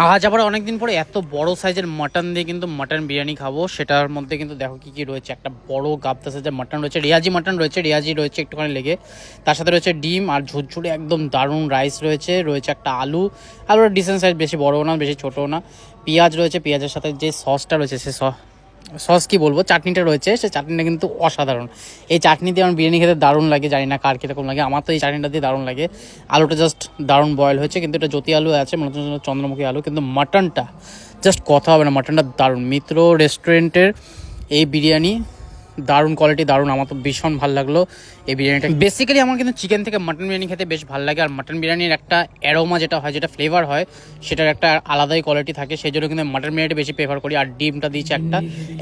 আজ আবার অনেকদিন পরে এত বড় সাইজের মাটন দিয়ে কিন্তু মাটন বিরিয়ানি খাবো। সেটার মধ্যে কিন্তু দেখো কি কি রয়েছে। একটা বড় গাবদা সাইজের মাটন রয়েছে, রিয়াজি মাটন রয়েছে, রিয়াজি রয়েছে একটুখানি লেগে, তার সাথে রয়েছে ডিম আর ঝুরঝুরে একদম দারুণ রাইস রয়েছে, রয়েছে একটা আলুর ডিসেন্ট সাইজ, বেশি বড়ও না বেশি ছোটও না। পেঁয়াজ রয়েছে, পেঁয়াজের সাথে যে সসটা রয়েছে সে সস কি বলবো, চাটনিটা রয়েছে, সেই চাটনিটা কিন্তু অসাধারণ। এই চাটনি দিয়ে আমার বিরিয়ানি খেতে দারুণ লাগে, জানি না কার কীরকম লাগে, আমার তো এই চাটনিটা দিয়ে দারুণ লাগে। আলুটা জাস্ট দারুণ বয়েল হয়েছে, কিন্তু এটা জ্যোতি আলু আছে, মনে হচ্ছে চন্দ্রমুখী আলু, কিন্তু মাটনটা জাস্ট কথা হবে না, মাটনটা দারুণ। মিত্র রেস্টুরেন্টের এই বিরিয়ানি দারুণ কোয়ালিটি, দারুণ, আমার তো ভীষণ ভালো লাগলো এই বিরিয়ানিটা। বেসিক্যালি আমার কিন্তু চিকেন থেকে মাটন বিরিয়ানি খেতে বেশ ভালো লাগে, আর মাটন বিরিয়ানির একটা অ্যারোমা যেটা হয়, যেটা ফ্লেভার হয়, সেটার একটা আলাদাই কোয়ালিটি থাকে, সেই জন্য কিন্তু মাটন বিরিয়ানিটা বেশি প্রেফার করি। আর ডিমটা দিয়েছে একটা,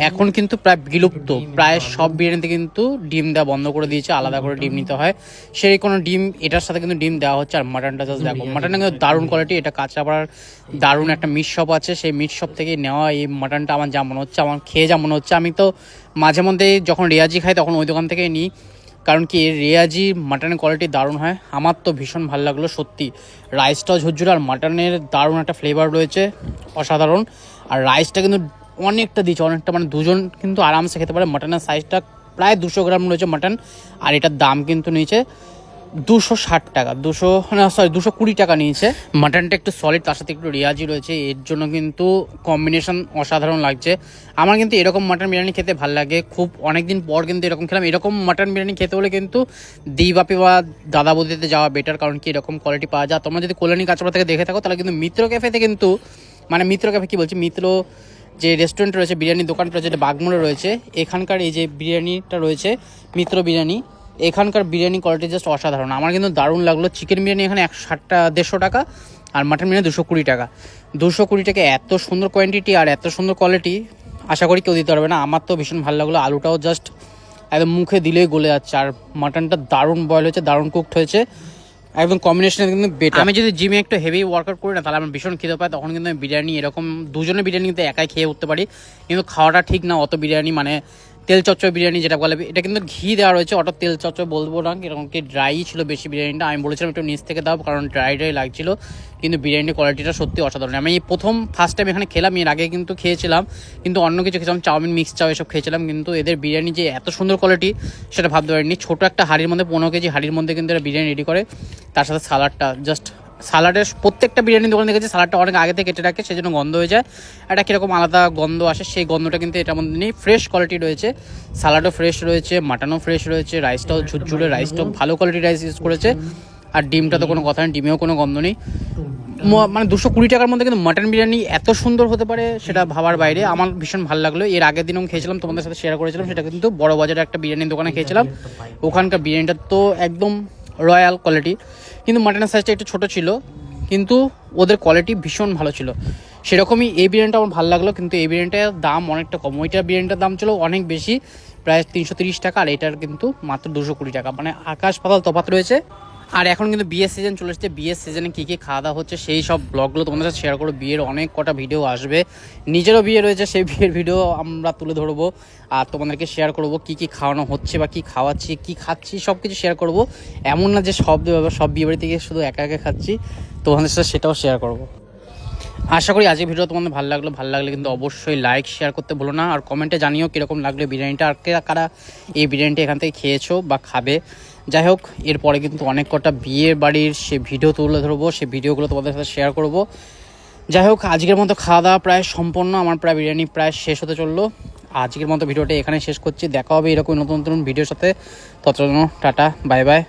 এখন কিন্তু প্রায় বিলুপ্ত, প্রায় সব বিরিয়ানিতে কিন্তু ডিম দেওয়া বন্ধ করে দিয়েছে, আলাদা করে ডিম নিতে হয়, সেই কোনো ডিম এটার সাথে কিন্তু ডিম দেওয়া হচ্ছে। আর মাটনটা জাস্ট দেখো, মাটনটা কিন্তু দারুণ কোয়ালিটি, এটা কাঁচাপাড়ার দারুণ একটা মিট শপ আছে, সেই মিট শপ থেকে নেওয়া এই মাটনটা আমার যা মনে হচ্ছে, আমার খেয়ে যা মনে হচ্ছে, আমি তো মাঝে মধ্যে যখন রেয়াজি খাই তখন ওই দোকান থেকেই নিই, কারণ কি রেয়াজি মাটনের কোয়ালিটি দারুণ হয়। আমার তো ভীষণ ভালো লাগলো সত্যি, রাইসটাও ঝুরঝুরে আর মাটনের দারুণ একটা ফ্লেভার রয়েছে, অসাধারণ। আর রাইসটা কিন্তু অনেকটা দিয়েছে, অনেকটা, মানে দুজন কিন্তু আরামসে খেতে পারে। মাটনের সাইজটা প্রায় 200 গ্রাম রয়েছে মাটন, আর এটার দাম কিন্তু নিয়েছে 260 টাকা, 220 টাকা নিয়েছে। মাটনটা একটু সলিড, তার সাথে একটু রিয়াজি রয়েছে, এর জন্য কিন্তু কম্বিনেশন অসাধারণ লাগছে। আমার কিন্তু এরকম মাটন বিরিয়ানি খেতে ভালো লাগে, খুব অনেকদিন পর কিন্তু এরকম খেলাম। এরকম মাটন বিরিয়ানি খেতে হলে কিন্তু দিবাপি বা দাদা বৌদিতে যাওয়া বেটার, কারণ কি এরকম কোয়ালিটি পাওয়া যায়। তোমরা যদি কল্যাণী কাঁচড়া থেকে দেখে থাকো তাহলে কিন্তু মিত্র ক্যাফেতে কিন্তু, মানে মিত্র ক্যাফে কী বলছি, মিত্র যে রেস্টুরেন্ট রয়েছে, বিরিয়ানির দোকানটা রয়েছে, যেটা বাগমোড়ে রয়েছে, এখানকার এই যে বিরিয়ানিটা রয়েছে মিত্র বিরিয়ানি, এখানকার বিরিয়ানি কোয়ালিটি জাস্ট অসাধারণ, আমার কিন্তু দারুণ লাগলো। চিকেন বিরিয়ানি এখানে 160 টাকা, আর মাটন বিরিয়ানি 220 টাকা। 220 টাকা এত সুন্দর কোয়ান্টিটি আর এত সুন্দর কোয়ালিটি, আশা করি কেউ দিতে পারবে না। আমার তো ভীষণ ভালো লাগলো, আলুটাও জাস্ট একদম মুখে দিলেই গলে যাচ্ছে, আর মাটনটা দারুণ বয়েল হয়েছে, দারুণ কুকড হয়েছে, একদম কম্বিনেশন কিন্তু বেটার। আমি যদি জিমে একটু হেভি ওয়ার্কআউট করি না, তাহলে আমার ভীষণ খিদে পায়, তখন কিন্তু আমি বিরিয়ানি এরকম দুজনের বিরিয়ানি কিন্তু একাই খেয়ে উঠতে পারি, কিন্তু খাওয়াটা ঠিক না অত বিরিয়ানি, মানে তেল চচ্চড় বিরিয়ানি যেটা বলে, এটা কিন্তু ঘি দেওয়া রয়েছে, অত তেল চচ্চড় বলবো না, এরকম কি ড্রাই ছিল বেশি বিরিয়ানিটা। আমি বলেছিলাম একটু নিচ থেকে দাও, কারণ ড্রাই লাগছিল, কিন্তু বিরিয়ানির কোয়ালিটিটা সত্যি অসাধারণ। আমি প্রথম ফার্স্ট টাইম এখানে খেলাম, এর আগে কিন্তু খেয়েছিলাম, কিন্তু অন্য কিছু খেয়েছিলাম, চাউমিন, মিক্স চাউ এসব খেয়েছিলাম, কিন্তু এদের বিরিয়ানি যে এত সুন্দর কোয়ালিটি সেটা ভাবতে পারিনি। ছোটো একটা হাঁড়ির মধ্যে, 15 কেজি হাঁড়ির মধ্যে কিন্তু এরা বিরিয়ানি রেডি করে, তার সাথে সালাডটা জাস্ট, সালাডের প্রত্যেকটা বিরিয়ানি দোকানে দেখেছি সালাডটা অনেক আগে থেকে কেটে রাখে, সেই জন্য গন্ধ হয়ে যায়, একটা কীরকম আলাদা গন্ধ আসে, সেই গন্ধটা কিন্তু এটার মধ্যে নেই। ফ্রেশ কোয়ালিটি রয়েছে, সালাডও ফ্রেশ রয়েছে, মাটনও ফ্রেশ রয়েছে, রাইসটাও ঝুরঝুরে, রাইসটাও ভালো কোয়ালিটির রাইস ইউজ করেছে, আর ডিমটা তো কোনো কথা নেই, ডিমেও কোনো গন্ধ নেই। মানে 220 টাকার মধ্যে কিন্তু মাটন বিরিয়ানি এত সুন্দর হতে পারে সেটা ভাবার বাইরে, আমার ভীষণ ভালো লাগলো। এর আগের দিনও খেয়েছিলাম, তোমাদের সাথে শেয়ার করেছিলাম, সেটা কিন্তু বড় বাজারে একটা বিরিয়ানির দোকানে খেয়েছিলাম, ওখানকার বিরিয়ানিটা তো একদম রয়্যাল কোয়ালিটি, কিন্তু মাটনের সাইজটা একটু ছোটো ছিল, কিন্তু ওদের কোয়ালিটি ভীষণ ভালো ছিল। সেরকমই এই বিরিয়ানিটা আমার ভালো লাগলো, কিন্তু এই বিরিয়ানিটার দাম অনেকটা কম, ওইটার বিরিয়ানিটার দাম ছিল অনেক বেশি, প্রায় 330 টাকা, আর এটার কিন্তু মাত্র 220 টাকা, মানে আকাশ পাতাল তফাৎ রয়েছে। আর এখন কিন্তু বিয়ের সিজন চলে এসেছে, বিয়ের সিজনে কী কী খাওয়া দাওয়া হচ্ছে সেই সব ব্লগগুলো তোমাদের সাথে শেয়ার করবো। বিয়ের অনেক কটা ভিডিও আসবে, নিজেরও বিয়ে রয়েছে, সেই বিয়ের ভিডিও আমরা তুলে ধরবো, আর তোমাদেরকে শেয়ার করবো কী কী খাওয়ানো হচ্ছে বা কী খাওয়াচ্ছি, কী খাচ্ছি, সব কিছু শেয়ার করবো। এমন না যে সব বিয়ে বাড়ি থেকে শুধু একা একা খাচ্ছি, তোমাদের সাথে সেটাও শেয়ার করবো। আশা করি আজকের ভিডিও তোমাদের ভালো লাগলে কিন্তু অবশ্যই লাইক শেয়ার করতে ভুলো না, আর কমেন্টে জানিও কীরকম লাগলো বিরিয়ানিটা, আর কারা এই বিরিয়ানিটা এখান থেকে খেয়েছো বা খাবে। যাই হোক, এরপরে কিন্তু অনেক কটা বিয়ের বাড়ির সে ভিডিও তুলে ধরবো, সে ভিডিওগুলো তোমাদের সাথে শেয়ার করব। যাই হোক, আজকের মতো খাওয়া দাওয়া প্রায় সম্পন্ন, আমার প্রায় বিরিয়ানি প্রায় শেষ হতে চললো। আজকের মতো ভিডিওটা এখানে শেষ করছি, দেখা হবে এরকম নতুন নতুন ভিডিওর সাথে, ততক্ষণ টাটা, বাই বাই।